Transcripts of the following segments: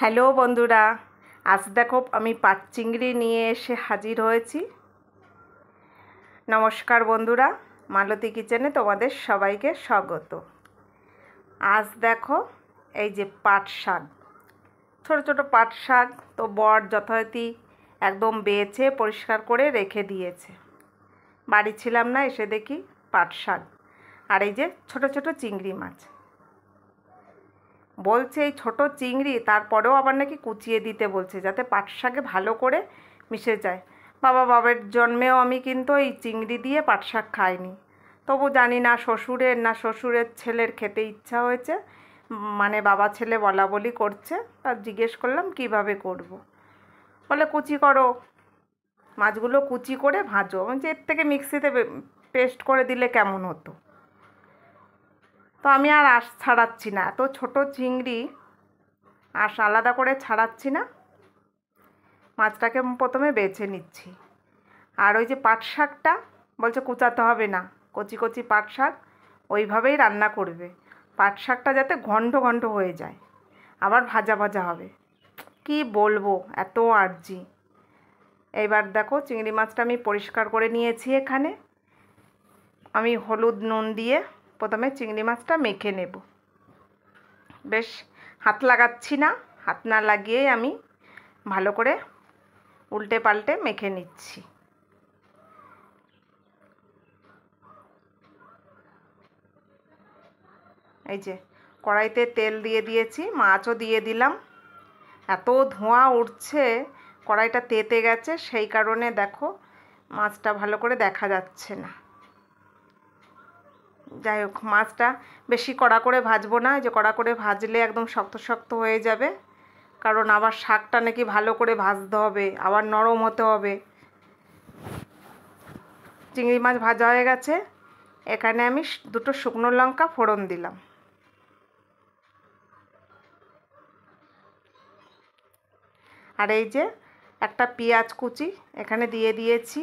Hello বন্ধুরা, আজ দেখো আমি পাট চিংড়ি নিয়ে এসে হাজির হয়েছি। নমস্কার বন্ধুরা, মালতী কিচেনে তোমাদের সবাইকে স্বাগত। আজ দেখো এই যে পাট শাক, ছোটো ছোটো পাট শাক তো বর যথারীতি একদম বেছে পরিষ্কার করে রেখে দিয়েছে। বাড়ি ছিলাম না, এসে দেখি পাট শাক আর এই যে ছোটো ছোটো চিংড়ি মাছ। বলছে এই ছোটো চিংড়ি তারপরেও আবার নাকি কুচিয়ে দিতে বলছে, যাতে পাট শাকে ভালো করে মিশে যায়। বাবার জন্মেও আমি কিন্তু এই চিংড়ি দিয়ে পাট শাক খাইনি। তবু জানি না শ্বশুরের ছেলের খেতে ইচ্ছা হয়েছে, মানে বাবা ছেলে বলা বলি করছে। তার জিজ্ঞেস করলাম কিভাবে করব। বলে কুচি করো, মাছগুলো কুচি করে ভাজো। যে এর থেকে মিক্সিতে পেস্ট করে দিলে কেমন হতো। তো আমি আর আঁশ ছাড়াচ্ছি না, এত ছোটো চিংড়ি আঁশ আলাদা করে ছাড়াচ্ছি না। মাছটাকে প্রথমে বেছে নিচ্ছি। আর ওই যে পাট শাকটা বলছে কুচাতে হবে না, কচি কচি পাট শাক ওইভাবেই রান্না করবে। পাট শাকটা যাতে ঘন্ট ঘন্ট হয়ে যায়, আবার ভাজা ভাজা হবে। কি বলবো, এত আর্জি। এইবার দেখো চিংড়ি মাছটা আমি পরিষ্কার করে নিয়েছি। এখানে আমি হলুদ নুন দিয়ে প্রথমে চিংড়ি মাছটা মেখে নেব। বেশ হাত লাগাচ্ছি না, হাত না লাগিয়েই আমি ভালো করে উল্টে পাল্টে মেখে নিচ্ছি। এই যে কড়াইতে তেল দিয়ে দিয়েছি, মাছও দিয়ে দিলাম। এত ধোঁয়া উঠছে, কড়াইটা তেতে গেছে, সেই কারণে দেখো মাছটা ভালো করে দেখা যাচ্ছে না। যাই হোক, মাছটা বেশি কড়া করে ভাজবো না, যে কড়া করে ভাজলে একদম শক্ত শক্ত হয়ে যাবে। কারণ আবার শাকটা নাকি ভালো করে ভাজতে হবে, আবার নরম হতে হবে। চিংড়ি মাছ ভাজা হয়ে গেছে, এখানে আমি দুটো শুকনো লঙ্কা ফোড়ন দিলাম। আর এই যে একটা পেঁয়াজ কুচি এখানে দিয়ে দিয়েছি।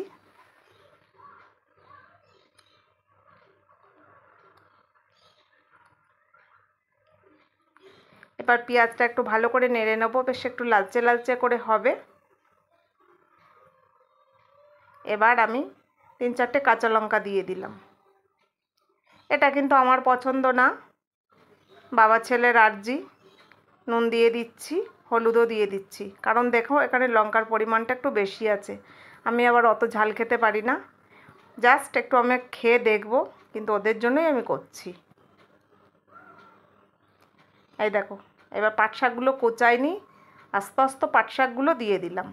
এবার পেঁয়াজটা একটু ভালো করে নেড়ে নেবো, বেশ একটু লালচে লালচে করে হবে। এবার আমি 3-4টে কাঁচা লঙ্কা দিয়ে দিলাম। এটা কিন্তু আমার পছন্দ না, বাবা ছেলের আর্জি। নুন দিয়ে দিচ্ছি, হলুদও দিয়ে দিচ্ছি, কারণ দেখো এখানে লঙ্কার পরিমাণটা একটু বেশি আছে। আমি আবার অত ঝাল খেতে পারি না, জাস্ট একটু আমি খেয়ে দেখব, কিন্তু ওদের জন্যই আমি করছি। এই দেখো, এবার পাট শাকগুলো কোচাইনি, আস্তে আস্তে পাট শাকগুলো দিয়ে দিলাম।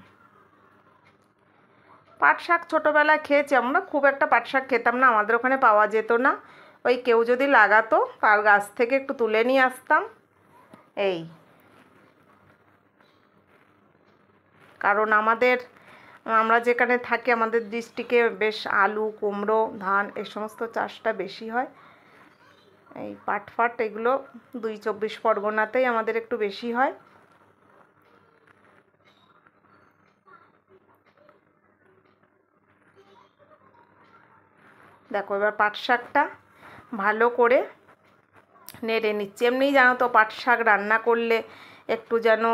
পাট শাক ছোটোবেলায় খেয়েছি আমরা, খুব একটা পাট শাক খেতাম না, আমাদের ওখানে পাওয়া যেত না। ওই কেউ যদি লাগাতো তার গাছ থেকে একটু তুলে নিয়ে আসতাম। এই কারণ আমরা যেখানে থাকি আমাদের ডিস্ট্রিক্টে বেশ আলু, কুমড়ো, ধান এই সমস্ত চাষটা বেশি হয়। এই পাট ফাট এগুলো 2-24 পরগনাতেই আমাদের একটু বেশি হয়। দেখো এবার পাট শাকটা ভালো করে নেড়ে নিচ্ছি। এমনিই জানো তো পাট শাক রান্না করলে একটু যেন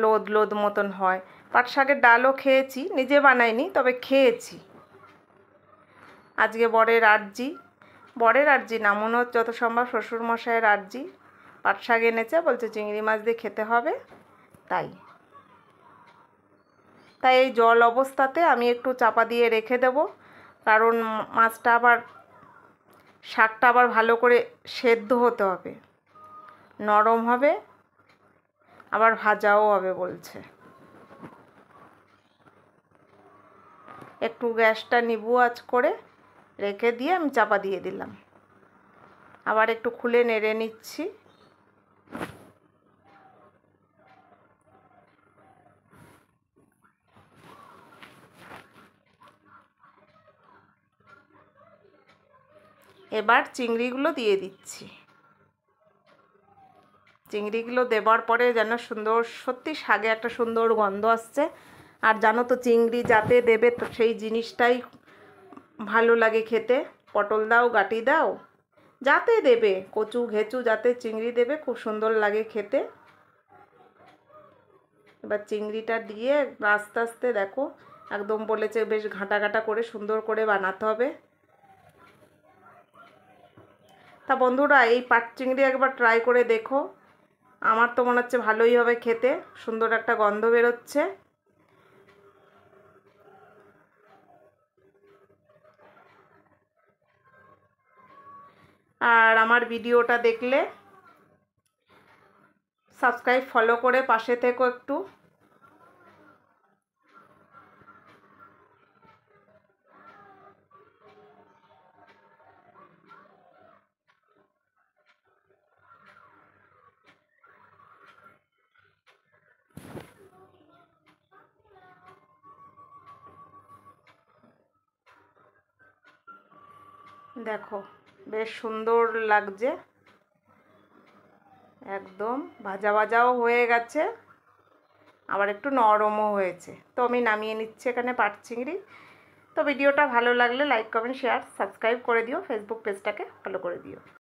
লোদ লোদ মতন হয়। পাট শাকের ডালও খেয়েছি, নিজে বানাইনি, তবে খেয়েছি। আজকে বরের আর্জি না, মনে হচ্ছে যত সম্ভব শ্বশুরমশাইয়ের আর্জি। পাট শাক এনেছে, বলছে চিংড়ি মাছ দিয়ে খেতে হবে। তাই এই জল অবস্থাতে আমি একটু চাপা দিয়ে রেখে দেব, কারণ মাছটা আবার শাকটা আবার ভালো করে সেদ্ধ হতে হবে, নরম হবে, আবার ভাজাও হবে বলছে। একটু গ্যাসটা নিবু আঁচ করে রেখে দিয়ে আমি চাপা দিয়ে দিলাম। আবার একটু খুলে নেড়ে নিচ্ছি। এবার চিংড়িগুলো দিয়ে দিচ্ছি। চিংড়িগুলো দেবার পরে যেন সুন্দর, সত্যি শাকে একটা সুন্দর গন্ধ আসছে। আর জানো তো চিংড়ি যাতে দেবে তো সেই জিনিসটাই ভালো লাগে খেতে। পটল দাও, গাঁটি দাও, যাতে দেবে, কচু ঘেঁচু যাতে চিংড়ি দেবে, খুব সুন্দর লাগে খেতে। এবার চিংড়িটা দিয়ে আস্তে আস্তে দেখো একদম বলেছে বেশ ঘাঁটা ঘাঁটা করে সুন্দর করে বানাতে হবে। তা বন্ধুরা এই পাট চিংড়ি একবার ট্রাই করে দেখো, আমার তো মনে হচ্ছে ভালোই হবে খেতে, সুন্দর একটা গন্ধ বেরোচ্ছে। আর আমার ভিডিওটা দেখলে সাবস্ক্রাইব ফলো করে পাশে থেকো একটু। দেখো বেশ সুন্দর লাগছে, একদম ভাজা ভাজাও হয়ে গেছে, আবার একটু নরমও হয়েছে। তো আমি নামিয়ে নিচ্ছি এখানে পাট চিংড়ি। তো ভিডিওটা ভালো লাগলে লাইক কমেন্ট শেয়ার সাবস্ক্রাইব করে দিও, ফেসবুক পেজটাকে ফলো করে দিও।